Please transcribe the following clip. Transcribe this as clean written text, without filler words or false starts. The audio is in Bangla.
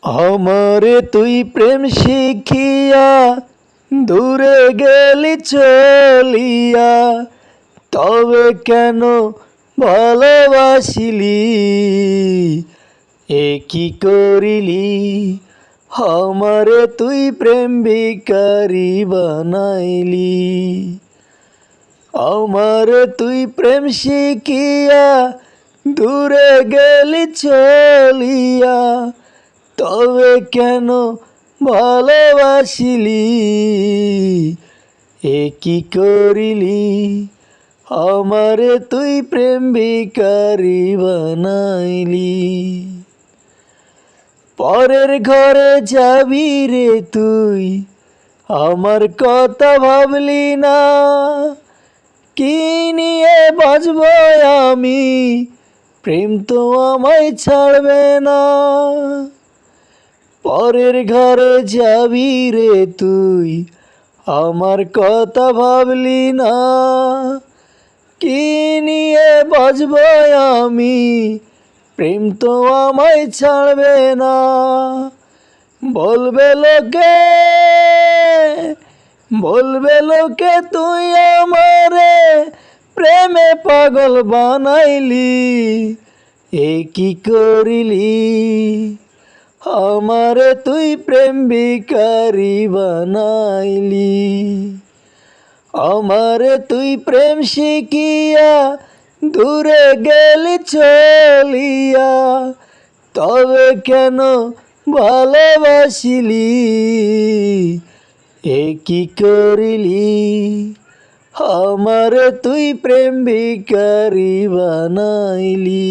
আমারে তুই প্রেম শিখিয়া দূরে গেলি চলিয়া, তবে কেন ভালোবাসিলি? এ কি করিলি? আমারে তুই প্রেম ভিখারি বানাইলি। আমারে তুই প্রেম শিখিয়া দূরে গেলি চলিয়া, তবে কেন ভালোবাসিলি? এ কি করিলি? আমারে তুই প্রেম ভিখারি বানাইলি। পরের ঘরে যাবি রে তুই, আমার কথা ভাবলি না। কি নিয়ে বাঁচব আমি, প্রেম তো আমায় ছাড়বে না। পরের ঘরে যাবি রে তুই, আমার কথা ভাবলি না। কি নিয়ে বাঁচব আমি, প্রেম তো আমায় ছাড়বে না। বলবে লোকে, বলবে লোকে তুই আমারে প্রেমে পাগল বানাইলি। এ কি করিলি? আমারে তুই প্রেম ভিখারি বানাইলি। আমারে তুই প্রেম শিখিয়া দূরে গেলি চলিয়া, তবে কেন ভালোবাসিলি? এ কি করিলি? আমারে তুই প্রেম ভিখারি বানাইলি।